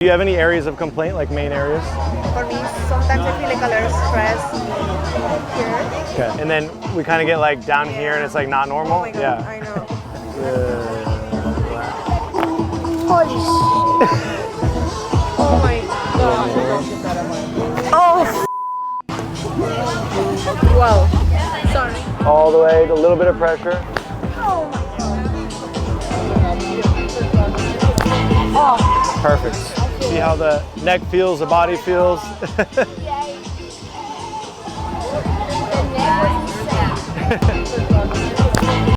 Do you have any areas of complaint, like main areas? For me, sometimes I feel like a lot of stress here. Okay. And then we kind of get like down here and it's like not normal? Oh my God, yeah. I know. Holy shit. Oh my God. Oh. Wow. Sorry. All the way, a little bit of pressure. Oh my God. Oh. Perfect. See how the neck feels, the body feels? The neck was insane.